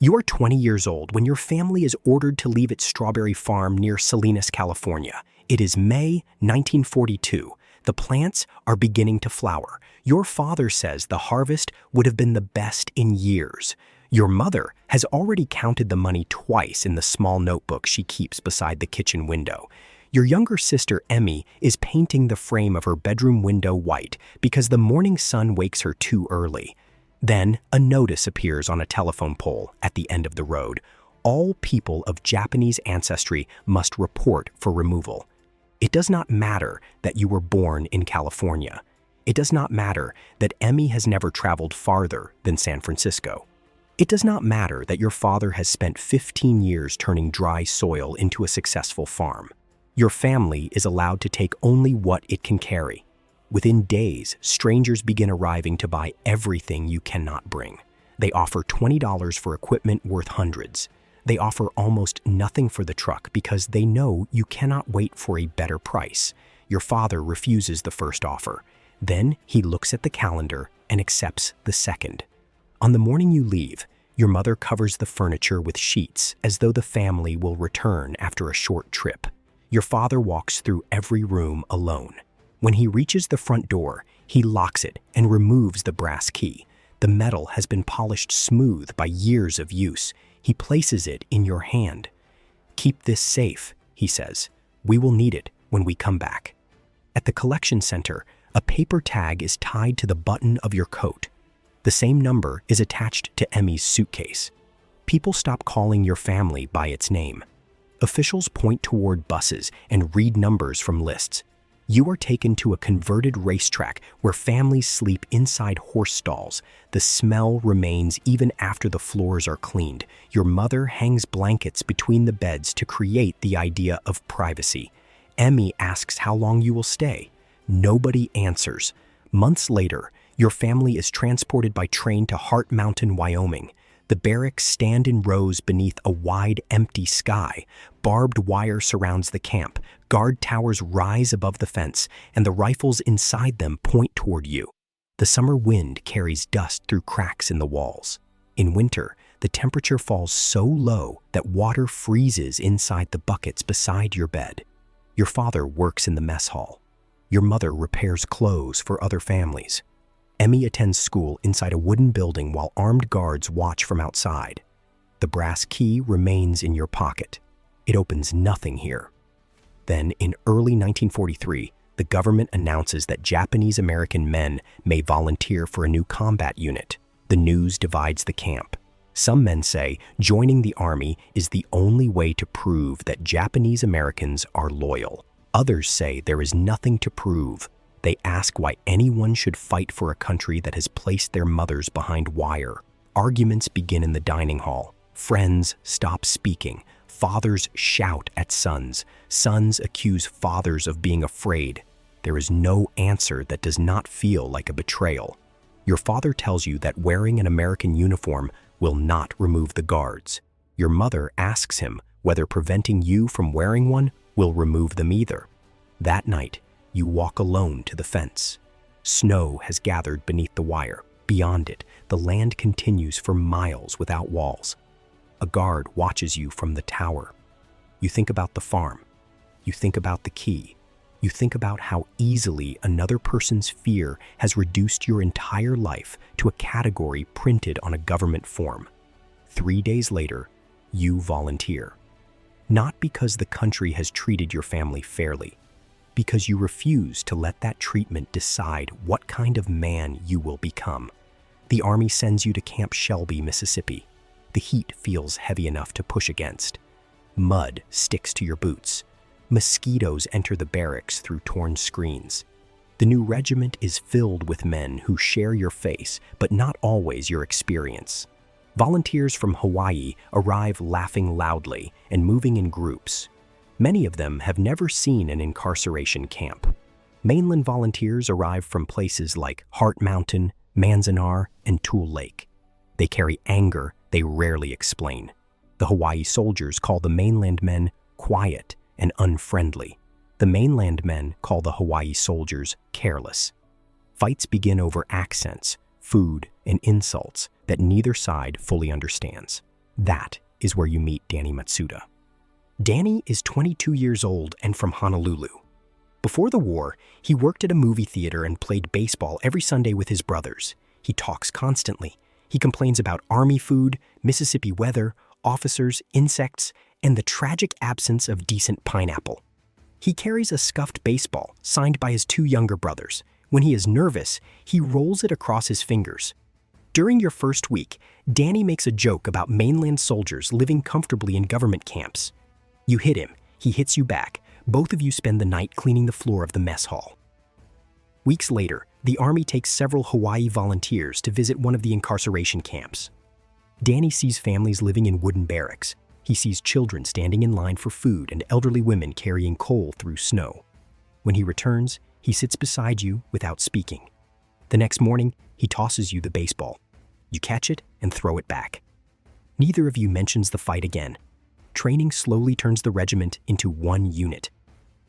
You are 20 years old when your family is ordered to leave its strawberry farm near Salinas, California. It is May 1942. The plants are beginning to flower. Your father says the harvest would have been the best in years. Your mother has already counted the money twice in the small notebook she keeps beside the kitchen window. Your younger sister, Emmy, is painting the frame of her bedroom window white because the morning sun wakes her too early. Then, a notice appears on a telephone pole at the end of the road. All people of Japanese ancestry must report for removal. It does not matter that you were born in California. It does not matter that Emmy has never traveled farther than San Francisco. It does not matter that your father has spent 15 years turning dry soil into a successful farm. Your family is allowed to take only what it can carry. Within days, strangers begin arriving to buy everything you cannot bring. They offer $20 for equipment worth hundreds. They offer almost nothing for the truck because they know you cannot wait for a better price. Your father refuses the first offer. Then he looks at the calendar and accepts the second. On the morning you leave, your mother covers the furniture with sheets as though the family will return after a short trip. Your father walks through every room alone. When he reaches the front door, he locks it and removes the brass key. The metal has been polished smooth by years of use. He places it in your hand. "Keep this safe," he says. "We will need it when we come back." At the collection center, a paper tag is tied to the button of your coat. The same number is attached to Emmy's suitcase. People stop calling your family by its name. Officials point toward buses and read numbers from lists. You are taken to a converted racetrack where families sleep inside horse stalls. The smell remains even after the floors are cleaned. Your mother hangs blankets between the beds to create the idea of privacy. Emmy asks how long you will stay. Nobody answers. Months later, your family is transported by train to Heart Mountain, Wyoming. The barracks stand in rows beneath a wide, empty sky. Barbed wire surrounds the camp. Guard towers rise above the fence, and the rifles inside them point toward you. The summer wind carries dust through cracks in the walls. In winter, the temperature falls so low that water freezes inside the buckets beside your bed. Your father works in the mess hall. Your mother repairs clothes for other families. Emmy attends school inside a wooden building while armed guards watch from outside. The brass key remains in your pocket. It opens nothing here. Then, in early 1943, the government announces that Japanese American men may volunteer for a new combat unit. The news divides the camp. Some men say joining the army is the only way to prove that Japanese Americans are loyal. Others say there is nothing to prove. They ask why anyone should fight for a country that has placed their mothers behind wire. Arguments begin in the dining hall. Friends stop speaking. Fathers shout at sons. Sons accuse fathers of being afraid. There is no answer that does not feel like a betrayal. Your father tells you that wearing an American uniform will not remove the guards. Your mother asks him whether preventing you from wearing one will remove them either. That night, you walk alone to the fence. Snow has gathered beneath the wire. Beyond it, the land continues for miles without walls. A guard watches you from the tower. You think about the farm. You think about the key. You think about how easily another person's fear has reduced your entire life to a category printed on a government form. 3 days later, you volunteer. Not because the country has treated your family fairly, because you refuse to let that treatment decide what kind of man you will become. The Army sends you to Camp Shelby, Mississippi. The heat feels heavy enough to push against. Mud sticks to your boots. Mosquitoes enter the barracks through torn screens. The new regiment is filled with men who share your face, but not always your experience. Volunteers from Hawaii arrive laughing loudly and moving in groups. Many of them have never seen an incarceration camp. Mainland volunteers arrive from places like Heart Mountain, Manzanar, and Tule Lake. They carry anger they rarely explain. The Hawaii soldiers call the mainland men quiet and unfriendly. The mainland men call the Hawaii soldiers careless. Fights begin over accents, food, and insults that neither side fully understands. That is where you meet Danny Matsuda. Danny is 22 years old and from Honolulu. Before the war, he worked at a movie theater and played baseball every Sunday with his brothers. He talks constantly. He complains about Army food, Mississippi weather, officers, insects, and the tragic absence of decent pineapple. He carries a scuffed baseball signed by his two younger brothers. When he is nervous, he rolls it across his fingers. During your first week, Danny makes a joke about mainland soldiers living comfortably in government camps. You hit him, he hits you back. Both of you spend the night cleaning the floor of the mess hall. Weeks later, the Army takes several Hawaii volunteers to visit one of the incarceration camps. Danny sees families living in wooden barracks. He sees children standing in line for food and elderly women carrying coal through snow. When he returns, he sits beside you without speaking. The next morning, he tosses you the baseball. You catch it and throw it back. Neither of you mentions the fight again. Training slowly turns the regiment into one unit.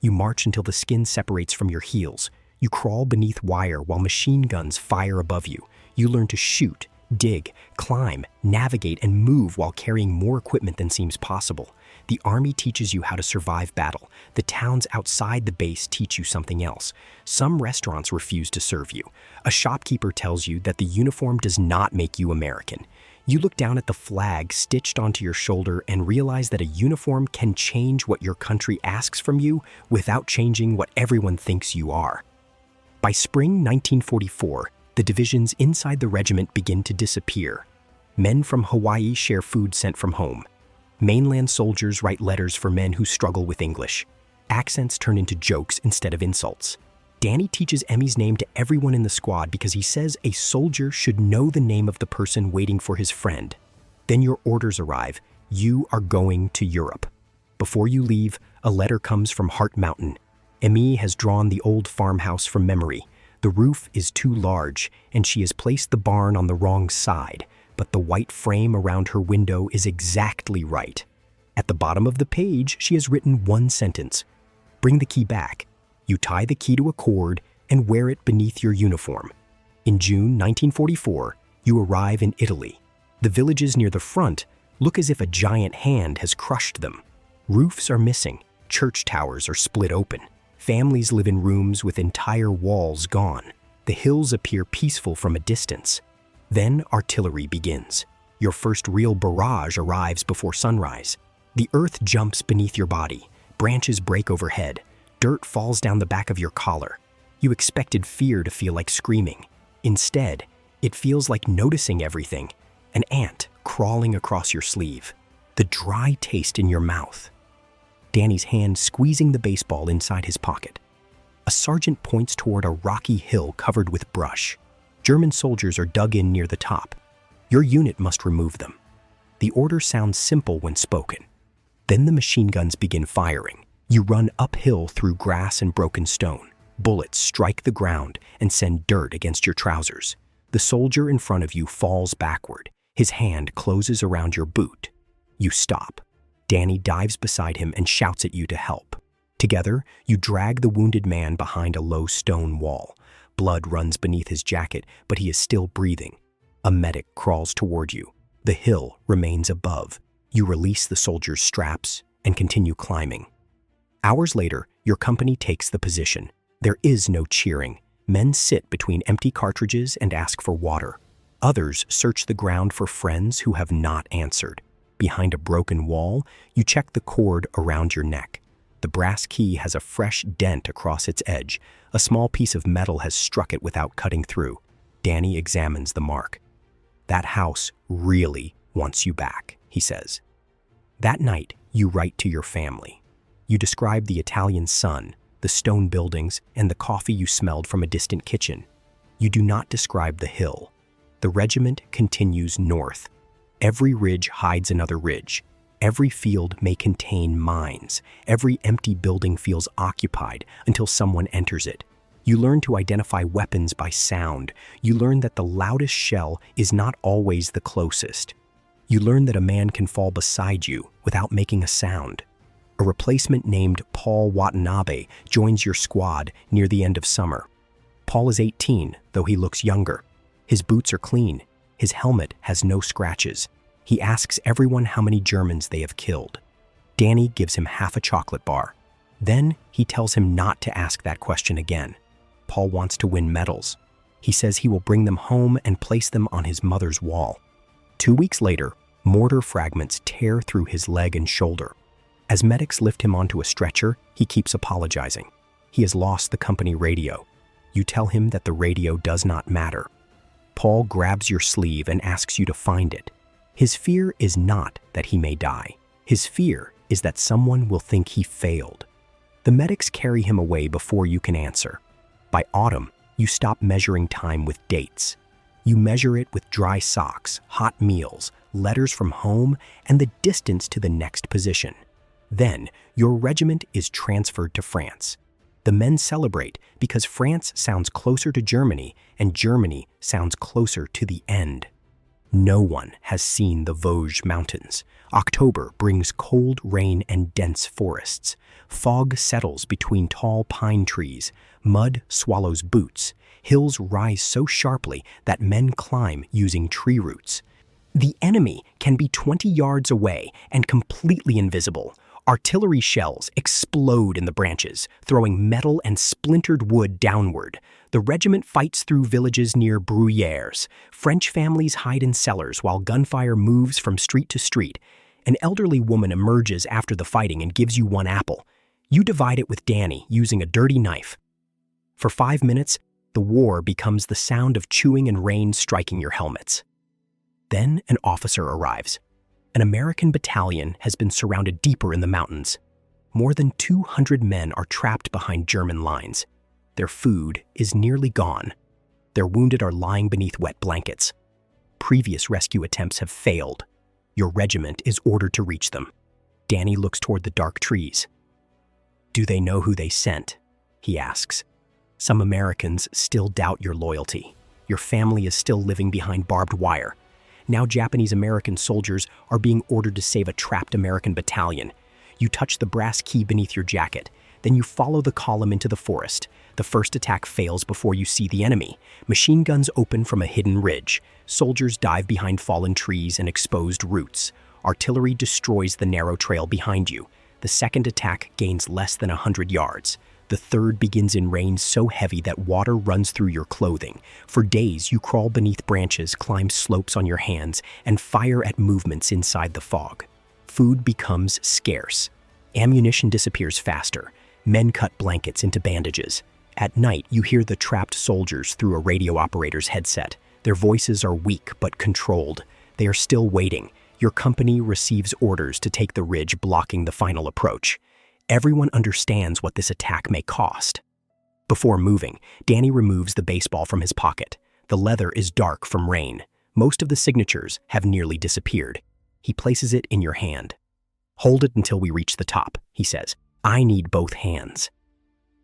You march until the skin separates from your heels. You crawl beneath wire while machine guns fire above you. You learn to shoot, dig, climb, navigate, and move while carrying more equipment than seems possible. The Army teaches you how to survive battle. The towns outside the base teach you something else. Some restaurants refuse to serve you. A shopkeeper tells you that the uniform does not make you American. You look down at the flag stitched onto your shoulder and realize that a uniform can change what your country asks from you without changing what everyone thinks you are. By spring 1944, the divisions inside the regiment begin to disappear. Men from Hawaii share food sent from home. Mainland soldiers write letters for men who struggle with English. Accents turn into jokes instead of insults. Danny teaches Emmy's name to everyone in the squad because he says a soldier should know the name of the person waiting for his friend. Then your orders arrive. You are going to Europe. Before you leave, a letter comes from Heart Mountain. Emmy has drawn the old farmhouse from memory. The roof is too large, and she has placed the barn on the wrong side, but the white frame around her window is exactly right. At the bottom of the page, she has written one sentence. Bring the key back. You tie the key to a cord and wear it beneath your uniform. In June 1944, you arrive in Italy. The villages near the front look as if a giant hand has crushed them. Roofs are missing. Church towers are split open. Families live in rooms with entire walls gone. The hills appear peaceful from a distance. Then artillery begins. Your first real barrage arrives before sunrise. The earth jumps beneath your body. Branches break overhead. Dirt falls down the back of your collar. You expected fear to feel like screaming. Instead, it feels like noticing everything. An ant crawling across your sleeve. The dry taste in your mouth. Danny's hand squeezing the baseball inside his pocket. A sergeant points toward a rocky hill covered with brush. German soldiers are dug in near the top. Your unit must remove them. The order sounds simple when spoken. Then the machine guns begin firing. You run uphill through grass and broken stone. Bullets strike the ground and send dirt against your trousers. The soldier in front of you falls backward. His hand closes around your boot. You stop. Danny dives beside him and shouts at you to help. Together, you drag the wounded man behind a low stone wall. Blood runs beneath his jacket, but he is still breathing. A medic crawls toward you. The hill remains above. You release the soldier's straps and continue climbing. Hours later, your company takes the position. There is no cheering. Men sit between empty cartridges and ask for water. Others search the ground for friends who have not answered. Behind a broken wall, you check the cord around your neck. The brass key has a fresh dent across its edge. A small piece of metal has struck it without cutting through. Danny examines the mark. That house really wants you back, he says. That night, you write to your family. You describe the Italian sun, the stone buildings, and the coffee you smelled from a distant kitchen. You do not describe the hill. The regiment continues north. Every ridge hides another ridge. Every field may contain mines. Every empty building feels occupied until someone enters it. You learn to identify weapons by sound. You learn that the loudest shell is not always the closest. You learn that a man can fall beside you without making a sound. A replacement named Paul Watanabe joins your squad near the end of summer. Paul is 18, though he looks younger. His boots are clean. His helmet has no scratches. He asks everyone how many Germans they have killed. Danny gives him half a chocolate bar. Then he tells him not to ask that question again. Paul wants to win medals. He says he will bring them home and place them on his mother's wall. 2 weeks later, mortar fragments tear through his leg and shoulder. As medics lift him onto a stretcher, he keeps apologizing. He has lost the company radio. You tell him that the radio does not matter. Paul grabs your sleeve and asks you to find it. His fear is not that he may die. His fear is that someone will think he failed. The medics carry him away before you can answer. By autumn, you stop measuring time with dates. You measure it with dry socks, hot meals, letters from home, and the distance to the next position. Then, your regiment is transferred to France. The men celebrate because France sounds closer to Germany and Germany sounds closer to the end. No one has seen the Vosges mountains. October brings cold rain and dense forests. Fog settles between tall pine trees. Mud swallows boots. Hills rise so sharply that men climb using tree roots. The enemy can be 20 yards away and completely invisible. Artillery shells explode in the branches, throwing metal and splintered wood downward. The regiment fights through villages near Bruyères. French families hide in cellars while gunfire moves from street to street. An elderly woman emerges after the fighting and gives you one apple. You divide it with Danny using a dirty knife. For 5 minutes, the war becomes the sound of chewing and rain striking your helmets. Then an officer arrives. An American battalion has been surrounded deeper in the mountains. More than 200 men are trapped behind German lines. Their food is nearly gone. Their wounded are lying beneath wet blankets. Previous rescue attempts have failed. Your regiment is ordered to reach them. Danny looks toward the dark trees. "Do they know who they sent?" he asks. Some Americans still doubt your loyalty. Your family is still living behind barbed wire. Now Japanese-American soldiers are being ordered to save a trapped American battalion. You touch the brass key beneath your jacket. Then you follow the column into the forest. The first attack fails before you see the enemy. Machine guns open from a hidden ridge. Soldiers dive behind fallen trees and exposed roots. Artillery destroys the narrow trail behind you. The second attack gains less than 100 yards. The third begins in rain so heavy that water runs through your clothing. For days, you crawl beneath branches, climb slopes on your hands, and fire at movements inside the fog. Food becomes scarce. Ammunition disappears faster. Men cut blankets into bandages. At night, you hear the trapped soldiers through a radio operator's headset. Their voices are weak but controlled. They are still waiting. Your company receives orders to take the ridge blocking the final approach. Everyone understands what this attack may cost. Before moving, Danny removes the baseball from his pocket. The leather is dark from rain. Most of the signatures have nearly disappeared. He places it in your hand. "Hold it until we reach the top," he says. "I need both hands."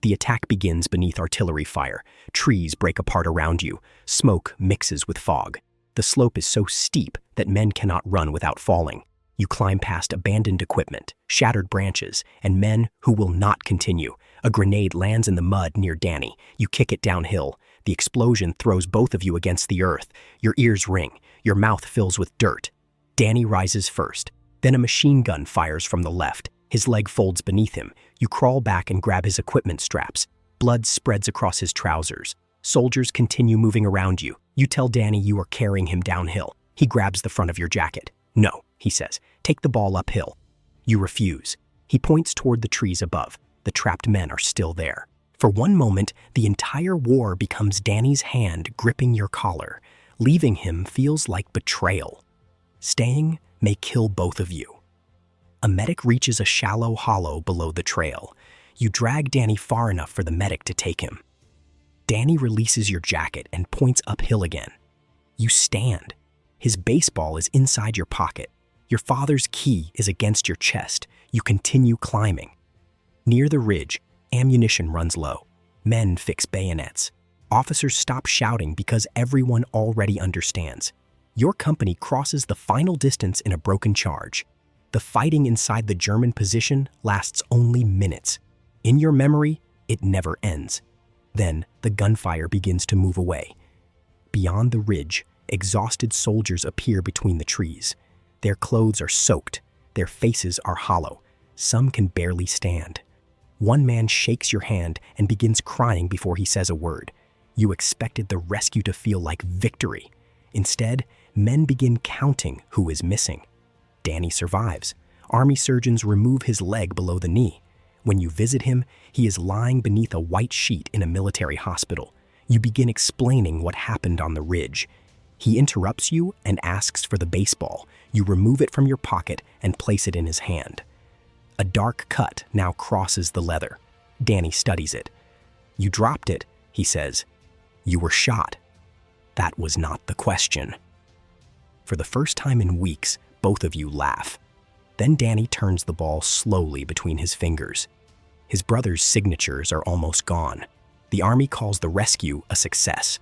The attack begins beneath artillery fire. Trees break apart around you. Smoke mixes with fog. The slope is so steep that men cannot run without falling. You climb past abandoned equipment, shattered branches, and men who will not continue. A grenade lands in the mud near Danny. You kick it downhill. The explosion throws both of you against the earth. Your ears ring. Your mouth fills with dirt. Danny rises first. Then a machine gun fires from the left. His leg folds beneath him. You crawl back and grab his equipment straps. Blood spreads across his trousers. Soldiers continue moving around you. You tell Danny you are carrying him downhill. He grabs the front of your jacket. "No," he says, "take the ball uphill." You refuse. He points toward the trees above. The trapped men are still there. For one moment, the entire war becomes Danny's hand gripping your collar. Leaving him feels like betrayal. Staying may kill both of you. A medic reaches a shallow hollow below the trail. You drag Danny far enough for the medic to take him. Danny releases your jacket and points uphill again. You stand. His baseball is inside your pocket. Your father's key is against your chest. You continue climbing. Near the ridge, ammunition runs low. Men fix bayonets. Officers stop shouting because everyone already understands. Your company crosses the final distance in a broken charge. The fighting inside the German position lasts only minutes. In your memory, it never ends. Then the gunfire begins to move away. Beyond the ridge, exhausted soldiers appear between the trees. Their clothes are soaked. Their faces are hollow. Some can barely stand. One man shakes your hand and begins crying before he says a word. You expected the rescue to feel like victory. Instead, men begin counting who is missing. Danny survives. Army surgeons remove his leg below the knee. When you visit him, he is lying beneath a white sheet in a military hospital. You begin explaining what happened on the ridge. He interrupts you and asks for the baseball. You remove it from your pocket and place it in his hand. A dark cut now crosses the leather. Danny studies it. "You dropped it," he says. "You were shot." That was not the question. For the first time in weeks, both of you laugh. Then Danny turns the ball slowly between his fingers. His brother's signatures are almost gone. The Army calls the rescue a success.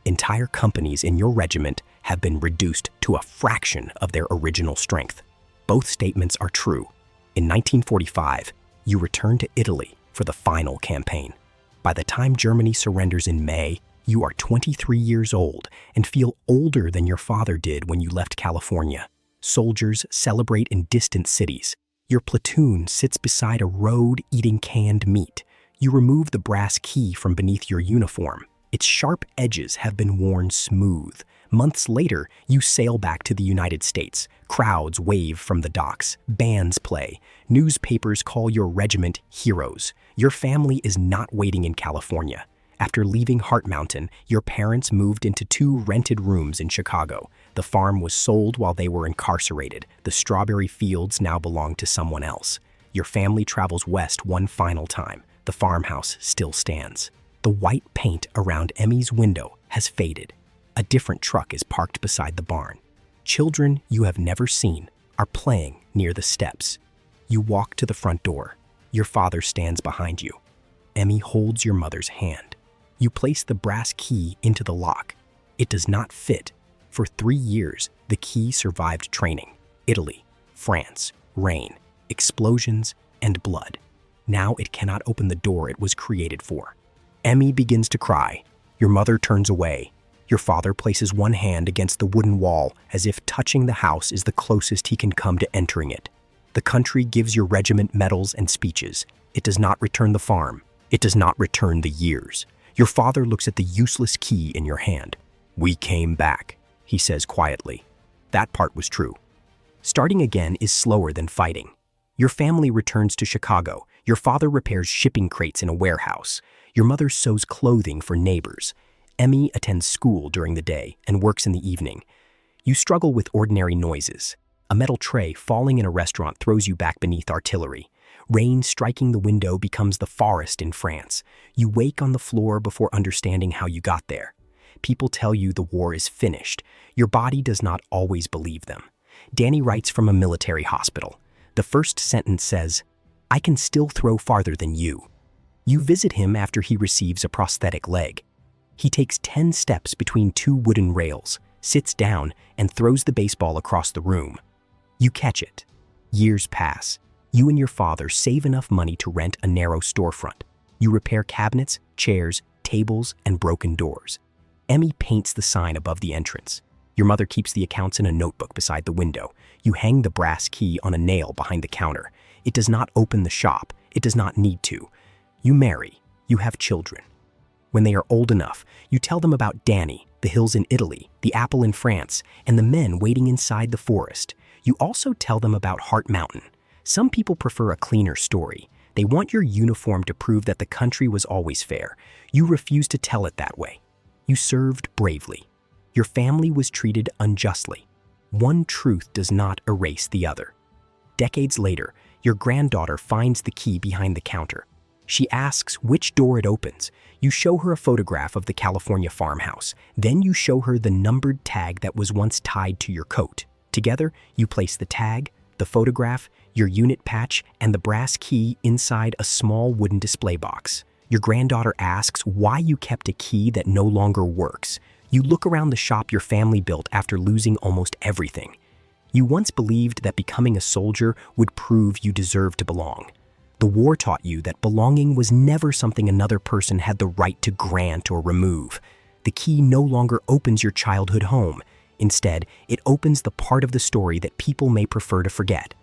Entire companies in your regiment have been reduced to a fraction of their original strength. Both statements are true. In 1945, you return to Italy for the final campaign. By the time Germany surrenders in May, you are 23 years old and feel older than your father did when you left California. Soldiers celebrate in distant cities. Your platoon sits beside a road eating canned meat. You remove the brass key from beneath your uniform. Its sharp edges have been worn smooth. Months later, you sail back to the United States. Crowds wave from the docks. Bands play. Newspapers call your regiment heroes. Your family is not waiting in California. After leaving Heart Mountain, your parents moved into 2 rented rooms in Chicago. The farm was sold while they were incarcerated. The strawberry fields now belong to someone else. Your family travels west one final time. The farmhouse still stands. The white paint around Emmy's window has faded. A different truck is parked beside the barn. Children you have never seen are playing near the steps. You walk to the front door. Your father stands behind you. Emmy holds your mother's hand. You place the brass key into the lock. It does not fit. For 3 years, the key survived training. Italy, France, rain, explosions, and blood. Now it cannot open the door it was created for. Emmy begins to cry. Your mother turns away. Your father places one hand against the wooden wall as if touching the house is the closest he can come to entering it. The country gives your regiment medals and speeches. It does not return the farm. It does not return the years. Your father looks at the useless key in your hand. "We came back," he says quietly. That part was true. Starting again is slower than fighting. Your family returns to Chicago. Your father repairs shipping crates in a warehouse. Your mother sews clothing for neighbors. Emmy attends school during the day and works in the evening. You struggle with ordinary noises. A metal tray falling in a restaurant throws you back beneath artillery. Rain striking the window becomes the forest in France. You wake on the floor before understanding how you got there. People tell you the war is finished. Your body does not always believe them. Danny writes from a military hospital. The first sentence says, "I can still throw farther than you." You visit him after he receives a prosthetic leg. He takes 10 steps between 2 wooden rails, sits down, and throws the baseball across the room. You catch it. Years pass. You and your father save enough money to rent a narrow storefront. You repair cabinets, chairs, tables, and broken doors. Emmy paints the sign above the entrance. Your mother keeps the accounts in a notebook beside the window. You hang the brass key on a nail behind the counter. It does not open the shop. It does not need to. You marry. You have children. When they are old enough, you tell them about Danny, the hills in Italy, the apple in France, and the men waiting inside the forest. You also tell them about Heart Mountain. Some people prefer a cleaner story. They want your uniform to prove that the country was always fair. You refuse to tell it that way. You served bravely. Your family was treated unjustly. One truth does not erase the other. Decades later, your granddaughter finds the key behind the counter. She asks which door it opens. You show her a photograph of the California farmhouse. Then you show her the numbered tag that was once tied to your coat. Together, you place the tag, the photograph, your unit patch, and the brass key inside a small wooden display box. Your granddaughter asks why you kept a key that no longer works. You look around the shop your family built after losing almost everything. You once believed that becoming a soldier would prove you deserved to belong. The war taught you that belonging was never something another person had the right to grant or remove. The key no longer opens your childhood home. Instead, it opens the part of the story that people may prefer to forget.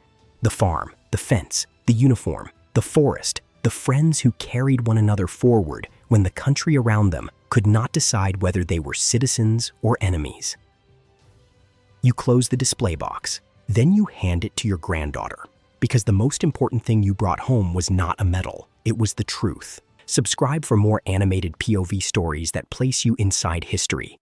The farm, the fence, the uniform, the forest, the friends who carried one another forward when the country around them could not decide whether they were citizens or enemies. You close the display box. Then you hand it to your granddaughter, because the most important thing you brought home was not a medal, it was the truth. Subscribe for more animated POV stories that place you inside history.